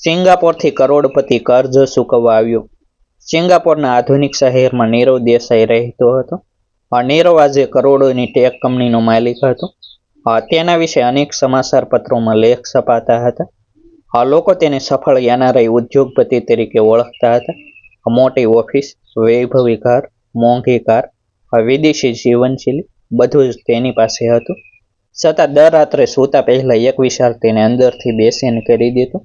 સિંગાપોરથી કરોડપતિ કર્જ ચૂકવવા આવ્યો. સિંગાપોરના આધુનિક શહેરમાં નીરવ દેસાઈ રહેતો હતો. નીરવ આજે કરોડોની ટેક કંપનીનો માલિક હતો. તેના વિશે અનેક સમાચાર પત્રોમાં લેખ છપાતા હતા. લોકો તેને સફળ એનઆરઆઈ ઉદ્યોગપતિ તરીકે ઓળખતા હતા. મોટી ઓફિસ, વૈભવી ઘર, મોંઘી કાર, વિદેશી જીવનશૈલી બધું જ તેની પાસે હતું. છતાં દર રાત્રે સૂતા પહેલા એક વિચાર તેને અંદરથી બેચેન કરી દેતો.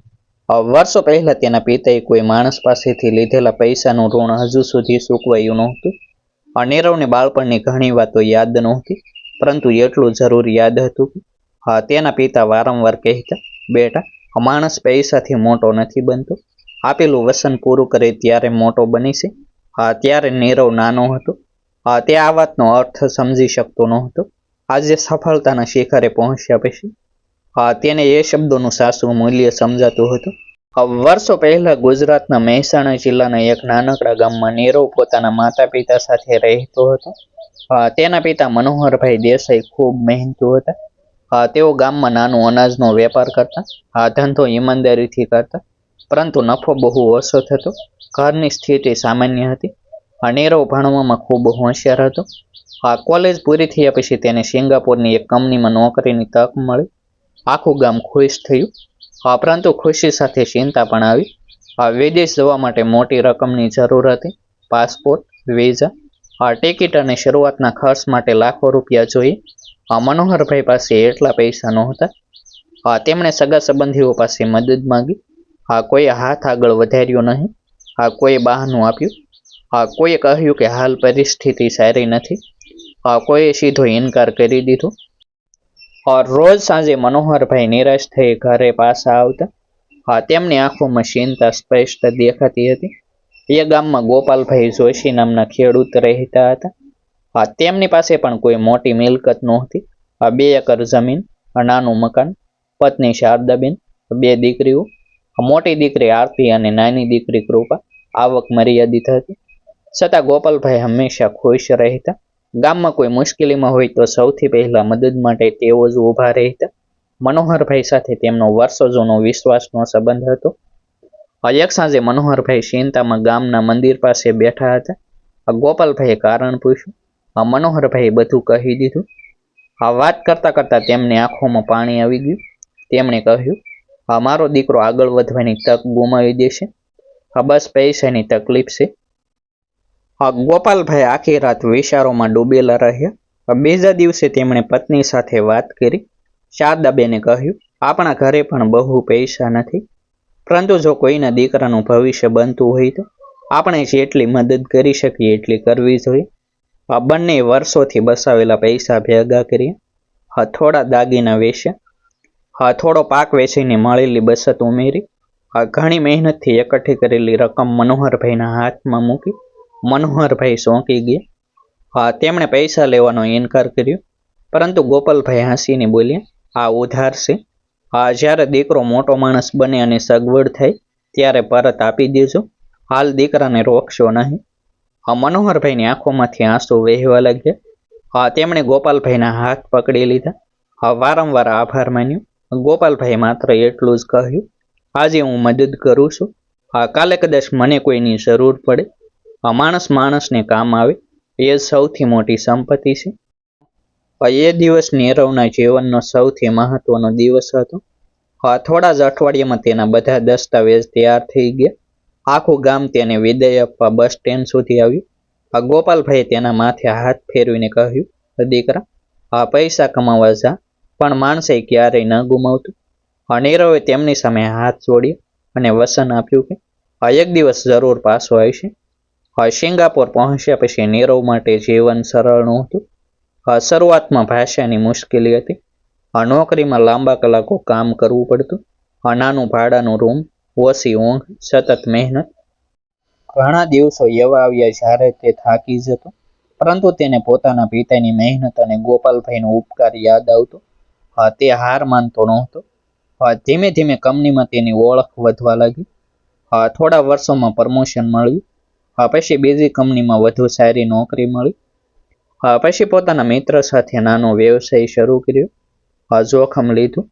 વર્ષો પહેલા તેના પિતાએ કોઈ માણસ પાસેથી લીધેલા પૈસાનું ઋણ હજુ સુધી ચૂકવાયું નહોતું. નીરવને બાળપણની ઘણી વાતો યાદ નહોતી, પરંતુ એટલું જરૂર યાદ હતું કે તેના પિતા વારંવાર કહેતા, બેટા, માણસ પૈસાથી મોટો નથી બનતો, આપેલું વચન પૂરું કરે ત્યારે મોટો બની છે. ત્યારે નીરવ નાનો હતો. તે આ વાતનો અર્થ સમજી શકતો નહોતો. આજે સફળતાના શિખરે પહોંચ્યા પછી તેને એ શબ્દોનું સાચું મૂલ્ય સમજાતું હતું. વર્ષો પહેલા ગુજરાતના મહેસાણા જિલ્લાના એક નાનકડા ગામમાં નીરવ પોતાના માતા પિતા સાથે રહેતો હતો. તેના પિતા મનોહરભાઈ દેસાઈ ખૂબ મહેનતુ હતા. તેઓ ગામમાં નાનો અનાજનો વેપાર કરતા. ધંધો ઈમાનદારીથી કરતા, પરંતુ નફો બહુ ઓછો થતો. ઘરની સ્થિતિ સામાન્ય હતી. નીરવ ભણવામાં ખૂબ હોશિયાર હતો. કોલેજ પૂરી થયા પછી તેને સિંગાપોરની એક કંપનીમાં નોકરીની તક મળી. આખું ગામ ખુશ થયું, પરંતુ ખુશી સાથે ચિંતા પણ આવી. વિદેશ જવા માટે મોટી રકમની જરૂર હતી. પાસપોર્ટ, વિઝા, ટિકિટ અને શરૂઆતના ખર્ચ માટે લાખો રૂપિયા જોઈએ. મનોહરભાઈ પાસે એટલા પૈસા નહોતા. તેમણે સગા સંબંધીઓ પાસે મદદ માંગી. કોઈએ હાથ આગળ વધાર્યો નહીં. કોઈએ બહાનું આપ્યું. કોઈએ કહ્યું કે હાલ પરિસ્થિતિ સારી નથી. કોઈએ સીધો ઇનકાર કરી દીધો. રોજ સાંજે મનોહરભાઈ નિરાશ થઈ ઘરે પાછા આવતા. તેમની આંખોમાં ચિંતા સ્પષ્ટ દેખાતી હતી. એ ગામમાં ગોપાલભાઈ જોશી નામના ખેડૂત રહેતા હતા. તેમની પાસે પણ કોઈ મોટી મિલકત નહોતી. 2 એકર જમીન, નાનું મકાન, પત્ની શારદાબેન, 2 દીકરીઓ, મોટી દીકરી આરતી અને નાની દીકરી કૃપા. આવક મર્યાદિત હતી, છતાં ગોપાલભાઈ હંમેશા ખુશ રહેતા. ગામમાં કોઈ મુશ્કેલીમાં હોય તો સૌથી પહેલા મદદ માટે તેઓ જ ઊભા રહેતા. મનોહરભાઈ સાથે તેમનો વર્ષો જૂનો વિશ્વાસનો સંબંધ હતો. એક સાંજે મનોહરભાઈ ચિંતામાં ગામના મંદિર પાસે બેઠા હતા. ગોપાલભાઈએ કારણ પૂછ્યું. મનોહરભાઈએ બધું કહી દીધું. વાત કરતા કરતા તેમની આંખોમાં પાણી આવી ગયું. તેમણે કહ્યું, મારો દીકરો આગળ વધવાની તક ગુમાવી દેશે. બસ પૈસાની તકલીફ છે. ગોપાલભાઈ આખી રાત વિચારોમાં ડૂબેલા રહ્યા. બીજા દિવસે તેમણે પત્ની સાથે વાત કરી. શારદાબેને કહ્યું, આપણા ઘરે પણ બહુ પૈસા નથી, પરંતુ જો કોઈના દીકરાનું ભવિષ્ય બનતું હોય તો આપણે જેટલી મદદ કરી શકીએ એટલી કરવી જોઈએ. બંને વર્ષોથી બસાવેલા પૈસા ભેગા કર્યા. થોડા દાગીના વેચ્યા. થોડો પાક વેચીને મળેલી બચત ઉમેરી. ઘણી મહેનતથી એકઠી કરેલી રકમ મનોહરભાઈના હાથમાં મૂકી. મનોહરભાઈ ચોંકી ગયા. તેમણે પૈસા લેવાનો ઇનકાર કર્યો, પરંતુ ગોપાલભાઈ હસીને બોલ્યા, આ ઉધાર છે. જ્યારે દીકરો મોટો માણસ બને અને સગવડ થાય ત્યારે પરત આપી દેજો. હાલ દીકરાને રોકશો નહીં. મનોહરભાઈની આંખોમાંથી આંસુ વહેવા લાગ્યા. તેમણે ગોપાલભાઈના હાથ પકડી લીધા. વારંવાર આભાર માન્યો. ગોપાલભાઈ માત્ર એટલું જ કહ્યું, આજે હું મદદ કરું છું, કાલે કદાચ મને કોઈની જરૂર પડે. માણસ માણસને કામ આવે એ જ સૌથી મોટી સંપત્તિ છે. એ દિવસ નીરવના જીવનનો સૌથી મહત્વનો દિવસ હતો. થોડા જ અઠવાડિયામાં તેના બધા દસ્તાવેજ તૈયાર થઈ ગયા. આખું ગામ તેને વિદાય આપવા બસ સ્ટેન્ડ સુધી આવ્યું. ગોપાલભાઈએ તેના માથે હાથ ફેરવીને કહ્યું, દીકરા, પૈસા કમાવા જા, પણ માણસે ક્યારેય ન ગુમાવતું. નીરવે તેમની સામે હાથ જોડ્યો અને વચન આપ્યું કે એક દિવસ જરૂર પાછો આવશે. સિંગાપોર પહોંચ્યા પછી નીરવ માટે જીવન સરળ નહોતું. શરૂઆતમાં ભાષાની મુશ્કેલી હતી. નોકરીમાં લાંબા કલાકો કામ કરવું પડતું. નાનું ભાડાનું રૂમ, ઓછી ઊંઘ, સતત મહેનત. ઘણા દિવસો એવા આવ્યા જ્યારે તે થાકી જતો, પરંતુ તેને પોતાના પિતાની મહેનત અને ગોપાલભાઈનો ઉપકાર યાદ આવતો. તે હાર માનતો નહોતો. ધીમે ધીમે કંપનીમાં તેની ઓળખ વધવા લાગી. થોડા વર્ષોમાં પ્રમોશન મળ્યું. પછી બીજી કંપનીમાં વધુ સારી નોકરી મળી. પછી પોતાના મિત્ર સાથે નાનો વ્યવસાય શરૂ કર્યો. જોખમ લીધું.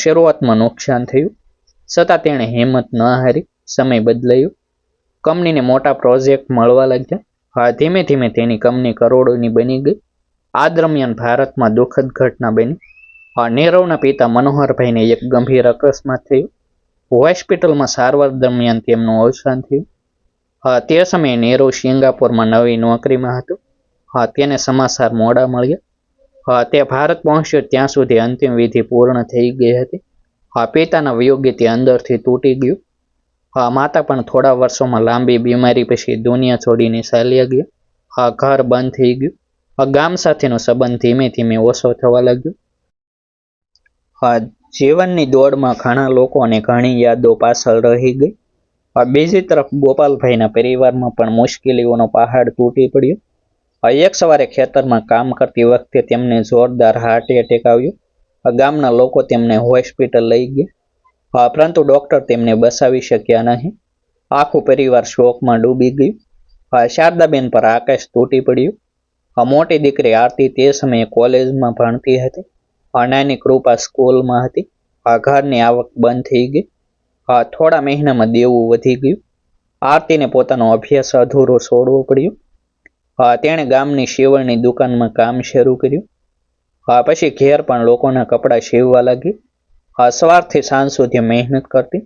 શરૂઆતમાં નુકસાન થયું. છતાં તેણે હિંમત ન હારી. સમય બદલાયો, કંપનીને મોટા પ્રોજેક્ટ મળવા લાગ્યા. ધીમે ધીમે તેની કંપની કરોડોની બની ગઈ. આ દરમિયાન ભારતમાં દુઃખદ ઘટના બની. નીરવના પિતા મનોહરભાઈને એક ગંભીર અકસ્માત થયો. હોસ્પિટલમાં સારવાર દરમિયાન તેમનું અવસાન થયું. તે સમયે નીરવ સિંગાપોરમાં નવી નોકરીમાં હતો. તેને સમાચાર મોડા મળ્યા. તે ભારત પહોંચ્યો ત્યાં સુધી અંતિમ વિધિ પૂર્ણ થઈ ગઈ હતી. પિતાના વિયોગે તે અંદરથી તૂટી ગયું. માતા પણ થોડા વર્ષોમાં લાંબી બીમારી પછી દુનિયા છોડીને ચાલ્યા ગયા. ઘર બંધ થઈ ગયું. ગામ સાથેનો સંબંધ ધીમે ધીમે ઓછો થવા લાગ્યો. જીવનની દોડમાં ઘણા લોકો અને ઘણી યાદો પાછળ રહી ગઈ. બીજી તરફ ગોપાલભાઈના પરિવારમાં પણ મુશ્કેલીઓનો પહાડ તૂટી પડ્યો. એક સવારે ખેતરમાં કામ કરતી વખતે તેમને જોરદાર હાર્ટ એટેક આવ્યો. ગામના લોકો તેમને હોસ્પિટલ લઈ ગયા, પરંતુ ડોક્ટર તેમને બચાવી શક્યા નહીં. આખું પરિવાર શોકમાં ડૂબી ગયું. શારદાબેન પર આકાશ તૂટી પડ્યું. મોટી દીકરી આરતી તે સમયે કોલેજમાં ભણતી હતી. નાની કૃપા સ્કૂલમાં હતી. ઘરની આવક બંધ થઈ ગઈ. થોડા મહિનામાં દેવું વધી ગયું. આરતીને પોતાનો અભ્યાસ અધૂરો છોડવો પડ્યો. તેણે ગામની સીવણની દુકાનમાં કામ શરૂ કર્યું. પછી ઘેર પણ લોકોના કપડાં સીવવા લાગી. સવારથી સાંજ સુધી મહેનત કરતી.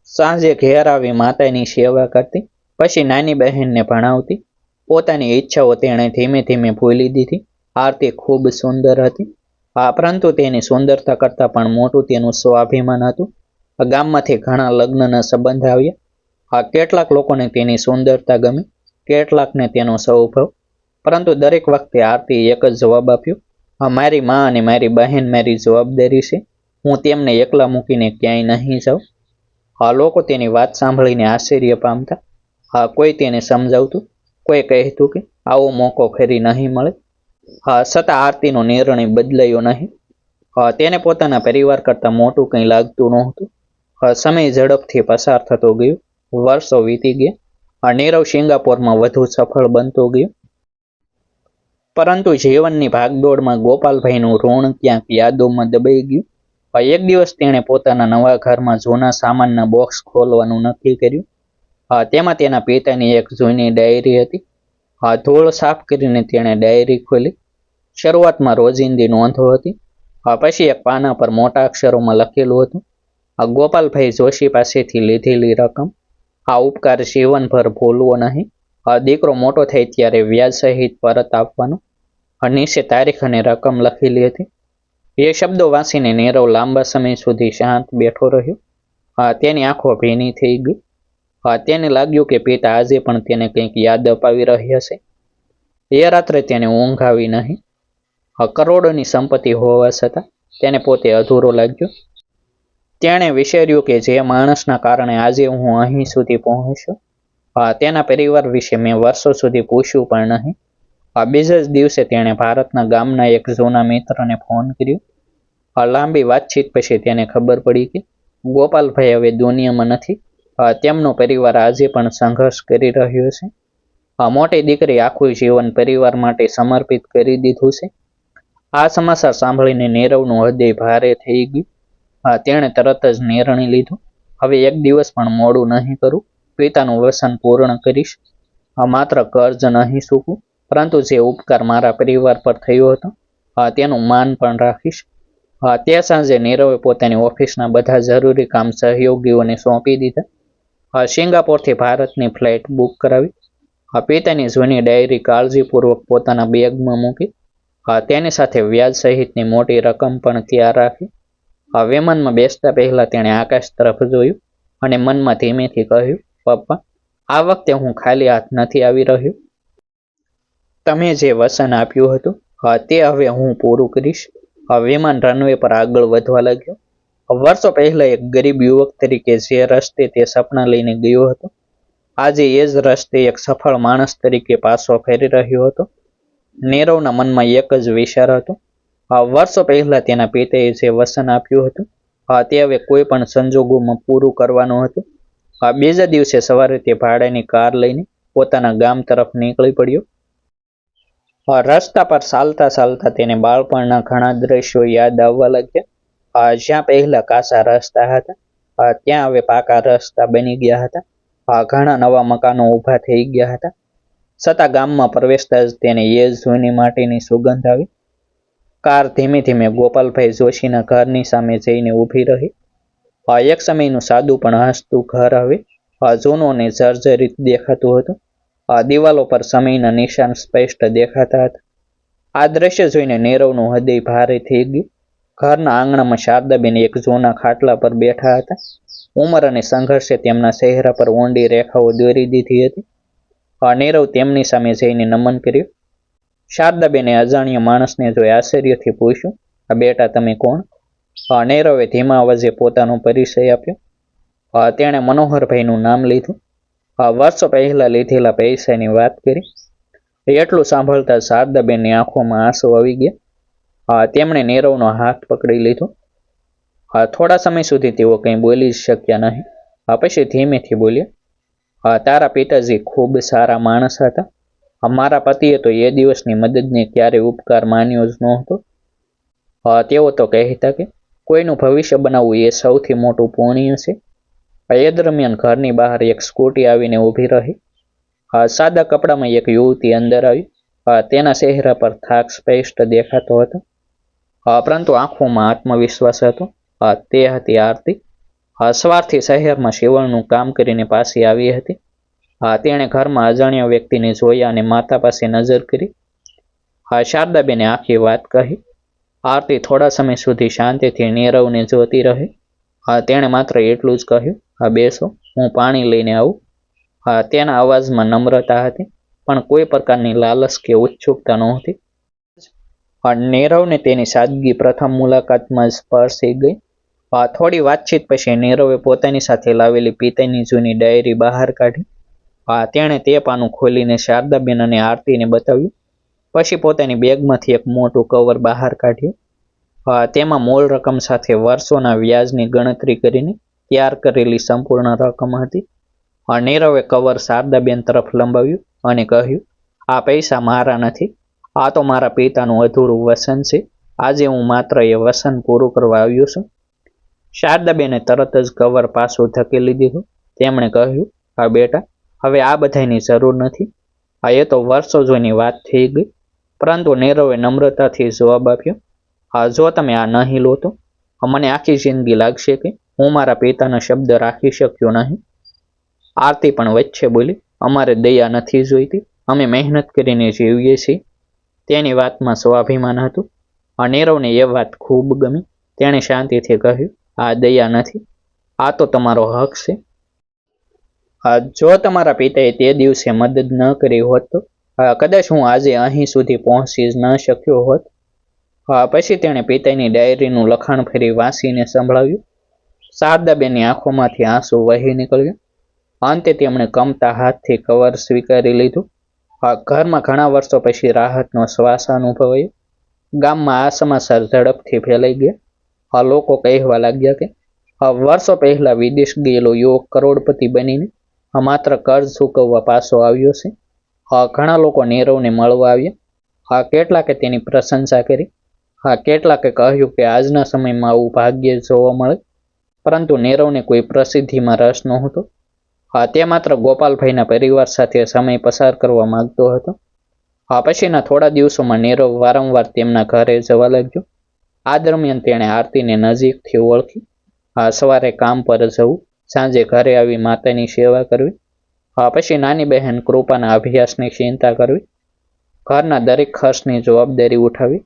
સાંજે ઘેર આવી માતાની સેવા કરતી. પછી નાની બહેનને ભણાવતી. પોતાની ઈચ્છાઓ તેણે ધીમે ધીમે ભૂલી દીધી. આરતી ખૂબ સુંદર હતી, પરંતુ તેની સુંદરતા કરતાં પણ મોટું તેનું સ્વાભિમાન હતું. ગામમાંથી ઘણા લગ્નના સંબંધ આવ્યા. કેટલાક લોકોને તેની સુંદરતા ગમી, કેટલાકને તેનો સ્વભાવ. પરંતુ દરેક વખતે આરતી એક જ જવાબ આપ્યો, મારી માં અને મારી બહેન મારી જવાબદારી છે. હું તેમને એકલા મૂકીને ક્યાંય નહીં જાઉં. લોકો તેની વાત સાંભળીને આશ્ચર્ય પામતા. કોઈ તેને સમજાવતું, કોઈ કહેતું કે આવો મોકો ફરી નહીં મળે. છતાં આરતીનો નિર્ણય બદલાયો નહીં. તેને પોતાના પરિવાર કરતાં મોટું કંઈ લાગતું નહોતું. સમય ઝડપથી પસાર થતો ગયો. વર્ષો વીતી ગયા. નીરવ સિંગાપોરમાં વધુ સફળ બનતો ગયો. પરંતુ જીવનની ભાગદોડમાં ગોપાલભાઈનું ઋણ ક્યાંક યાદોમાં દબાઈ ગયું. એક દિવસ તેણે પોતાના નવા ઘરમાં જૂના સામાનના બોક્સ ખોલવાનું નક્કી કર્યું. તેમાં તેના પિતાની એક જૂની ડાયરી હતી. ધૂળ સાફ કરીને તેણે ડાયરી ખોલી. શરૂઆતમાં રોજિંદી નોંધો હતી. પછી એક પાના પર મોટા અક્ષરોમાં લખેલું હતું, ગોપાલભાઈ જોશી પાસેથી લીધેલી રકમ, આ ઉપકાર જીવનભર ભૂલવો નહીં. દીકરો મોટો થાય ત્યારે વ્યાજ સહિત પરત આપવાનો. નીચે તારીખ અને રકમ લખેલી હતી. એ શબ્દો વાંચીને નીરવ લાંબા સમય સુધી શાંત બેઠો રહ્યો. તેની આંખો ભીની થઈ ગઈ. તેને લાગ્યું કે પિતા આજે પણ તેને કંઈક યાદ અપાવી રહ્યા છે. એ રાત્રે તેને ઊંઘ આવી નહીં. કરોડોની સંપત્તિ હોવા છતાં તેને પોતે અધૂરો લાગ્યો. તેણે વિચાર્યું કે જે માણસના કારણે આજે હું અહીં સુધી પહોંચ્યો, તેના પરિવાર વિશે મેં વર્ષો સુધી પૂછ્યું પણ નહીં. બીજા જ દિવસે તેણે ભારતના ગામના એક જૂના મિત્રને ફોન કર્યો. લાંબી વાતચીત પછી તેને ખબર પડી કે ગોપાલભાઈ હવે દુનિયામાં નથી. તેમનો પરિવાર આજે પણ સંઘર્ષ કરી રહ્યો છે. મોટી દીકરી આખું જીવન પરિવાર માટે સમર્પિત કરી દીધું છે. આ સમાચાર સાંભળીને નીરવનું હૃદય ભારે થઈ ગયું. તેણે તરત જ નિર્ણય લીધો, હવે એક દિવસ પણ મોડું નહીં કરું. પિતાનું વ્યસન પૂર્ણ કરીશ. માત્ર કર્જ નહીં ચૂકવું, પરંતુ જે ઉપકાર મારા પરિવાર પર થયો હતો તેનું માન પણ રાખીશ. તે સાંજે નીરવે પોતાની ઓફિસના બધા જરૂરી કામ સહયોગીઓને સોંપી દીધા. સિંગાપોરથી ભારતની ફ્લાઇટ બુક કરાવી. પિતાની જૂની ડાયરી કાળજીપૂર્વક પોતાના બેગમાં મૂકી. તેની સાથે વ્યાજ સહિતની મોટી રકમ પણ ત્યાં રાખી. વિમાનમાં બેસતા પહેલા તેણે આકાશ તરફ જોયું અને મનમાં ધીમેથી કહ્યું, પપ્પા, આ વખતે હું ખાલી હાથ નથી આવી રહ્યો. તમે જે વચન આપ્યું હતું તે હવે હું પૂરું કરીશ. વિમાન રનવે પર આગળ વધવા લાગ્યો. વર્ષો પહેલા એક ગરીબ યુવક તરીકે જે રસ્તે તે સપના લઈને ગયો હતો, આજે એ જ રસ્તે એક સફળ માણસ તરીકે પાછો ફેરી રહ્યો હતો. નીરવના મનમાં એક જ વિચાર હતો. વર્ષો પહેલા તેના પિતાએ જે વચન આપ્યું હતું તે હવે કોઈ પણ સંજોગોમાં પૂરું કરવાનું હતું. બીજા દિવસે સવારે તે ભાડાની કાર લઈને પોતાના ગામ તરફ નીકળી પડ્યો. રસ્તા પર ચાલતા ચાલતા તેને બાળપણના ઘણા દ્રશ્યો યાદ આવવા લાગ્યા. જ્યાં પહેલા કાચા રસ્તા હતા ત્યાં હવે પાકા રસ્તા બની ગયા હતા. ઘણા નવા મકાનો ઊભા થઈ ગયા હતા. છતાં ગામમાં પ્રવેશતા જ તેને એ જૂની માટીની સુગંધ આવી. કાર ધીમે ધીમે ગોપાલભાઈ જોશીના ઘરની સામે જઈને ઊભી રહી. એક સમયનું સાદું પણ હસતું ઘર હવે જૂનું અને જર્જરિત દેખાતું હતું. દિવાલો પર સમયના નિશાન સ્પષ્ટ દેખાતા હતા. આ દ્રશ્ય જોઈને નીરવનું હૃદય ભારે થઈ ગયું. ઘરના આંગણામાં શારદાબેન એક જૂના ખાટલા પર બેઠા હતા. ઉંમર અને સંઘર્ષે તેમના ચહેરા પર ઊંડી રેખાઓ દોરી દીધી હતી. નીરવ તેમની સામે જઈને નમન કર્યું. શારદાબેને અજાણ્યા માણસને જોઈ આશ્ચર્યથી પૂછ્યું, બેટા તમે કોણ? નીરવે ધીમા અવાજે પોતાનો પરિચય આપ્યો. તેણે મનોહરભાઈનું નામ લીધું. વર્ષો પહેલા લીધેલા પૈસાની વાત કરી. એટલું સાંભળતા શારદાબેનની આંખોમાં આંસુ આવી ગયા. તેમણે નીરવનો હાથ પકડી લીધો. થોડા સમય સુધી તેઓ કંઈ બોલી શક્યા નહીં. પછી ધીમેથી બોલ્યા, તારા પિતાજી ખૂબ સારા માણસ હતા. મારા પતિએ તો એ દિવસની મદદને ક્યારેય ઉપકાર માન્યો જ નહોતો. તેઓ તો કહેતા કે કોઈનું ભવિષ્ય બનાવવું એ સૌથી મોટું પુણ્ય છે. એ દરમિયાન ઘરની બહાર એક સ્કૂટી આવીને ઊભી રહી. સાદા કપડામાં એક યુવતી અંદર આવી. તેના ચહેરા પર થાક સ્પષ્ટ દેખાતો હતો, પરંતુ આંખોમાં આત્મવિશ્વાસ હતો. તે હતી આરતી. સવારથી શહેરમાં શિવણનું કામ કરીને પાછી આવી હતી. તેણે ઘરમાં અજાણ્યા વ્યક્તિને જોયા અને માતા પાસે નજર કરી. શારદાબેને આખી વાત કહી. આરતી થોડા સમય સુધી શાંતિથી નીરવને જોતી રહી. તેણે માત્ર એટલું જ કહ્યું, બેસો, હું પાણી લઈને આવું. તેના અવાજમાં નમ્રતા હતી, પણ કોઈ પ્રકારની લાલચ કે ઉત્સુકતા નહોતી. નીરવને તેની સાદગી પ્રથમ મુલાકાતમાં જ સ્પર્શી ગઈ. થોડી વાતચીત પછી નીરવે પોતાની સાથે લાવેલી પિતાની જૂની ડાયરી બહાર કાઢી. તેણે તે પાનું ખોલીને શારદાબેન અને આરતીને બતાવ્યું. પછી પોતાની બેગમાંથી એક મોટું કવર બહાર કાઢ્યું. તેમાં મૂળ રકમ સાથે વર્ષોના વ્યાજની ગણતરી કરીને તૈયાર કરેલી સંપૂર્ણ રકમ હતી. નીરવે કવર શારદાબેન તરફ લંબાવ્યું અને કહ્યું, આ પૈસા મારા નથી, આ તો મારા પિતાનું અધૂરું વસન છે. આજે હું માત્ર એ વસન પૂરું કરવા આવ્યો છું. શારદાબેને તરત જ કવર પાછું ધકેલી દીધું. તેમણે કહ્યું, બેટા, હવે આ બધાની જરૂર નથી. એ તો વર્ષો જૂની વાત થઈ ગઈ. પરંતુ નીરવે નમ્રતાથી જવાબ આપ્યો, જો તમે આ નહીં લો તો મને આખી જિંદગી લાગશે કે હું મારા પિતાનો શબ્દ રાખી શક્યો નહીં. આરતી પણ વચ્ચે બોલી, અમારે દયા નથી જોઈતી, અમે મહેનત કરીને જીવીએ છીએ. તેની વાતમાં સ્વાભિમાન હતું. નીરવને એ વાત ખૂબ ગમી. તેણે શાંતિથી કહ્યું, આ દયા નથી, આ તો તમારો હક છે. જો તમારા પિતાએ તે દિવસે મદદ ન કરી હોત તો કદાચ હું આજે અહીં સુધી પહોંચી જ ન શક્યો હોત. પછી તેણે પિતાની ડાયરીનું લખાણ ફરી વાંચીને સંભળાવ્યું. શારદાબેનની આંખોમાંથી આંસુ વહી નીકળ્યું. અંતે તેમણે કમતા હાથથી કવર સ્વીકારી લીધું. ઘરમાં ઘણા વર્ષો પછી રાહતનો શ્વાસ અનુભવાયો. ગામમાં આ સમાચાર ઝડપથી ફેલાઈ ગયા. લોકો કહેવા લાગ્યા કે વર્ષો પહેલા વિદેશ ગયેલો યુવક કરોડપતિ બનીને માત્ર કર્જ ચૂકવવા પાછો આવ્યો છે. ઘણા લોકો નીરવને મળવા આવ્યા. કેટલાકે તેની પ્રશંસા કરી. કેટલાકે કહ્યું કે આજના સમયમાં આવું ભાગ્ય જોવા મળે. પરંતુ નીરવને કોઈ પ્રસિદ્ધિમાં રસ નહોતો. તે માત્ર ગોપાલભાઈના પરિવાર સાથે સમય પસાર કરવા માંગતો હતો. પછીના થોડા દિવસોમાં નીરવ વારંવાર તેમના ઘરે જવા લાગ્યો. આ દરમિયાન તેણે આરતીને નજીકથી ઓળખી. સવારે કામ પર જવું, સાંજે ઘરે આવી માતાની સેવા કરવી. પછી નાની બહેન કૃપાના અભ્યાસની ચિંતા કરવી. ઘરના દરેક ખર્ચની જવાબદારી ઉઠાવી.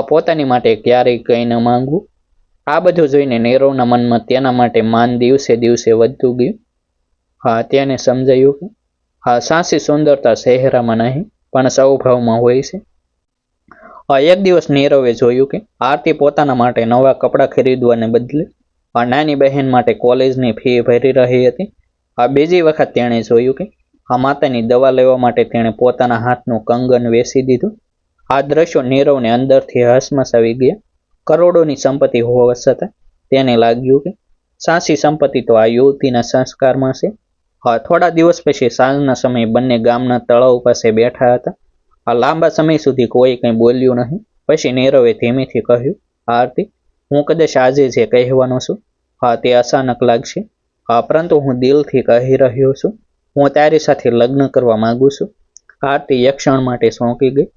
પોતાની માટે ક્યારેય કંઈ ન માંગવું. આ બધું જોઈને નીરવના મનમાં તેના માટે માન દિવસે દિવસે વધતું ગયું. તેને સમજાયું કે સાચી સુંદરતા ચહેરામાં નહીં પણ સ્વભાવમાં હોય છે. એક દિવસ નીરવે જોયું કે આરતી પોતાના માટે નવા કપડાં ખરીદવાને બદલે નાની બહેન માટે કોલેજની ફી ભરી રહી હતી. બીજી વખત તેણે જોયું કે માતાની દવા લેવા માટે તેણે પોતાના હાથનું કંગન વેચી દીધું. આ દ્રશ્યો નીરવને અંદરથી હસમસાવી ગયા. કરોડોની સંપત્તિ હોવા છતાં તેને લાગ્યું કે સાચી સંપત્તિ તો આ યુવતીના સંસ્કારમાં છે. થોડા દિવસ પછી સાંજના સમયે બંને ગામના તળાવ પાસે બેઠા હતા. લાંબા સમય સુધી કોઈ કંઈ બોલ્યું નહીં. પછી નીરવે ધીમેથી કહ્યું, આરતી, હું કદાચ આજે જે કહેવાનો છું તે અચાનક લાગશે, પરંતુ હું દિલથી કહી રહ્યો છું. હું તારી સાથે લગ્ન કરવા માંગુ છું. આરતી એક ક્ષણ માટે ચોંકી ગઈ.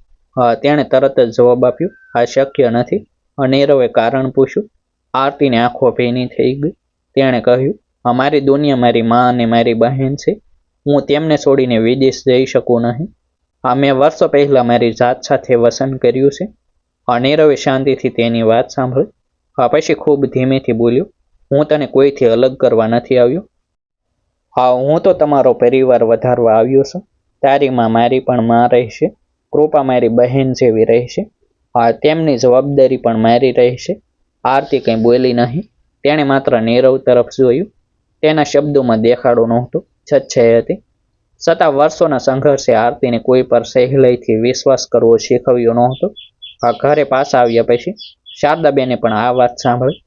તેણે તરત જ જવાબ આપ્યો, આ શક્ય નથી. નીરવે કારણ પૂછ્યું. આરતીની આંખો ભીની થઈ ગઈ. તેણે કહ્યું, અમારી દુનિયા મારી મા અને મારી બહેન છે. હું તેમને છોડીને વિદેશ જઈ શકું નહીં. મેં વર્ષો પહેલા મારી જાત સાથે વસન કર્યું છે. નીરવે શાંતિથી તેની વાત સાંભળી. પછી ખૂબ ધીમેથી બોલ્યો, હું તને કોઈથી અલગ કરવા નથી આવ્યો. હું તો તમારો પરિવાર વધારવા આવ્યો છું. તારી માં મારી પણ માં રહેશે. કૃપા મારી બહેન જેવી રહેશે. તેમની જવાબદારી પણ મારી રહેશે. આરતી કંઈ બોલી નહીં. તેણે માત્ર નીરવ તરફ જોયું. તેના શબ્દોમાં દેખાડો નહોતો, છછાઈ હતી. છતાં વર્ષોના સંઘર્ષે આરતીને કોઈ પર સહેલાઈથી વિશ્વાસ કરવો શીખવ્યો નહોતો. ઘરે પાછા આવ્યા પછી શારદાબેને પણ આ વાત સાંભળી.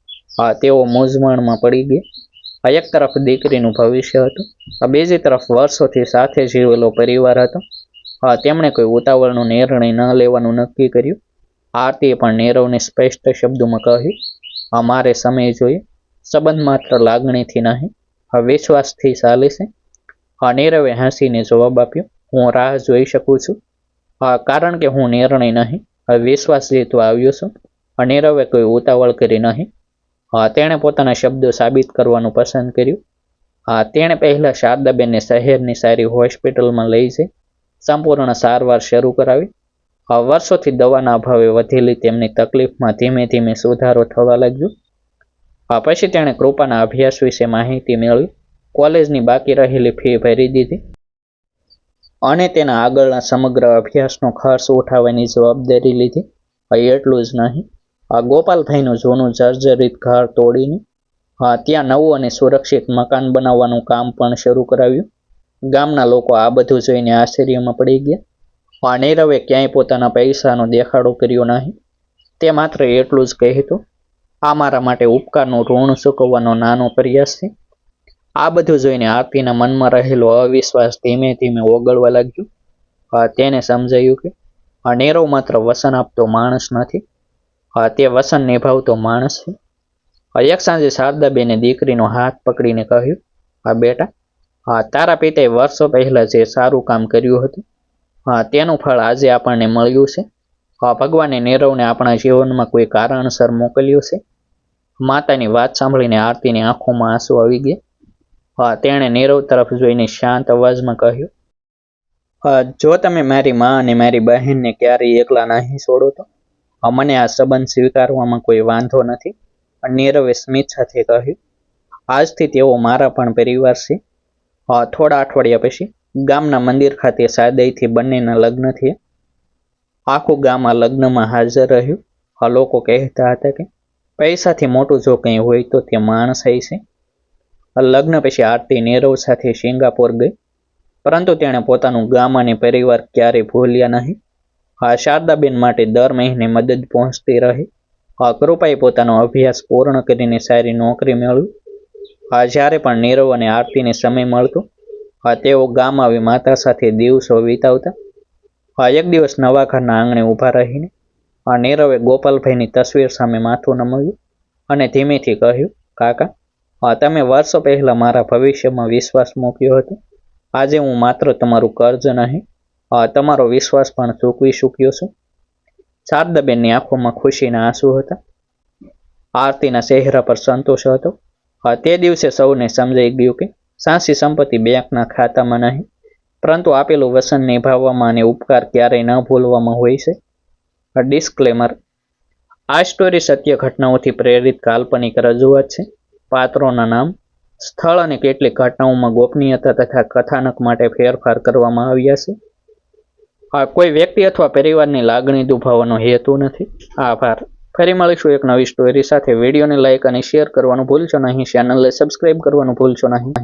તેઓ મૂંઝવણમાં પડી ગયા. એક તરફ દીકરીનું ભવિષ્ય હતું, બીજી તરફ વર્ષોથી સાથે જીવેલો પરિવાર હતો. તેમણે કોઈ ઉતાવળનો નિર્ણય ન લેવાનું નક્કી કર્યું. આરતીએ પણ નીરવને સ્પષ્ટ શબ્દોમાં કહ્યું, અમારે સમય જોઈએ. સંબંધ માત્ર લાગણીથી નહીં, વિશ્વાસથી ચાલે છે. નીરવે હસીને જવાબ આપ્યો, હું રાહ જોઈ શકું છું. કારણ કે હું નિર્ણય નહીં, વિશ્વાસ જીતવા આવ્યો છું. નીરવે કોઈ ઉતાવળ કરી નહીં. તેણે પોતાના શબ્દો સાબિત કરવાનું પસંદ કર્યું. તેણે પહેલા શારદાબેનને શહેરની સારી હોસ્પિટલમાં લઈ જઈ સંપૂર્ણ સારવાર શરૂ કરાવી. વર્ષોથી દવાના અભાવે વધેલી તેમની તકલીફમાં ધીમે ધીમે સુધારો થવા લાગ્યો. પછી તેણે કૃપાના અભ્યાસ વિશે માહિતી મેળવી. કોલેજની બાકી રહેલી ફી ભરી દીધી અને તેના આગળના સમગ્ર અભ્યાસનો ખર્ચ ઉઠાવવાની જવાબદારી લીધી. એટલું જ નહીં, ગોપાલભાઈનું જૂનું જર્જરિત ઘર તોડીને ત્યાં નવું અને સુરક્ષિત મકાન બનાવવાનું કામ પણ શરૂ કરાવ્યું. ગામના લોકો આ બધું જોઈને આશ્ચર્યમાં પડી ગયા. નીરવે ક્યાંય પોતાના પૈસાનો દેખાડો કર્યો નહીં. તે માત્ર એટલું જ કહેતો, આ મારા માટે ઉપકારનું ઋણ ચૂકવવાનો નાનો પ્રયાસ છે. આ બધું જોઈને આરતીના મનમાં રહેલો અવિશ્વાસ ધીમે ધીમે ઓગળવા લાગ્યો. તેને સમજાયું કે નીરવ માત્ર વસન આપતો માણસ નથી, તે વસન નિભાવતો માણસ છે. એક સાંજે શારદાબેને દીકરીનો હાથ પકડીને કહ્યું, બેટા, તારા પિતાએ વર્ષો પહેલા જે સારું કામ કર્યું હતું તેનું ફળ આજે આપણને મળ્યું છે. ભગવાને નીરવને આપણા જીવનમાં કોઈ કારણસર મોકલ્યો છે. માતાની વાત સાંભળીને આરતીની આંખોમાં આંસુ આવી ગયા. તેણે નીરવ તરફ જોઈને શાંત અવાજમાં કહ્યું, જો તમે મારી માં અને મારી બહેનને ક્યારેય એકલા નહીં છોડો તો મને આ સંબંધ સ્વીકારવામાં કોઈ વાંધો નથી. નીરવે સ્મિત સાથે કહ્યું, આજથી તેઓ મારા પણ પરિવાર છે. થોડા અઠવાડિયા પછી ગામના મંદિર ખાતે સાદાઈથી બંનેના લગ્ન થયા. આખું ગામ આ લગ્નમાં હાજર રહ્યું. લોકો કહેતા હતા કે પૈસાથી મોટું જો કંઈ હોય તો તે માણસાઈ છે. લગ્ન પછી આરતી નીરવ સાથે સિંગાપોર ગઈ, પરંતુ તેણે પોતાનું ગામ અને પરિવાર ક્યારેય ભૂલ્યા નહીં. શારદાબેન માટે દર મહિને મદદ પહોંચતી રહી. કૃપાએ પોતાનો અભ્યાસ પૂર્ણ કરીને સારી નોકરી મેળવી. જ્યારે પણ નીરવ અને આરતીને સમય મળતો તેઓ ગામ આવી માતા સાથે દિવસો વિતાવતા. એક દિવસ નવા ઘરના આંગણે ઊભા રહીને નીરવે ગોપાલભાઈની તસવીર સામે માથું નમાવ્યું અને ધીમેથી કહ્યું, કાકા, તમે વર્ષો પહેલા મારા ભવિષ્યમાં વિશ્વાસ મૂક્યો હતો. આજે હું માત્ર તમારું કર્જ નહીં, તમારો વિશ્વાસ પણ ચૂકવી ચૂક્યો છું. શારદાબેનની આંખોમાં ખુશીના આંસુ હતા. આરતીના ચહેરા પર સંતોષ હતો. તે દિવસે સૌને સમજાઈ ગયું કે સાચી સંપત્તિ બેંકના ખાતામાં નહીં, પરંતુ આપેલું વચન નિભાવવામાં અને ઉપકાર ક્યારેય ન ભૂલવામાં હોય છે. ડિસ્ક્લેમર: આ સ્ટોરી સત્ય ઘટનાઓથી પ્રેરિત કાલ્પનિક રજૂઆત છે. પાત્રોના નામ, સ્થળ અને કેટલીક ઘટનાઓમાં ગોપનીયતા તથા કથાનક માટે ફેરફાર કરવામાં આવ્યા છે. કોઈ વ્યક્તિ અથવા પરિવારની લાગણી દુભાવવાનો હેતુ નથી. આભાર. ફરી મળીશું એક નવી સ્ટોરી સાથે. વિડીયોને લાઇક અને શેર કરવાનું ભૂલશો નહીં. ચેનલને સબસ્ક્રાઇબ કરવાનું ભૂલશો નહીં.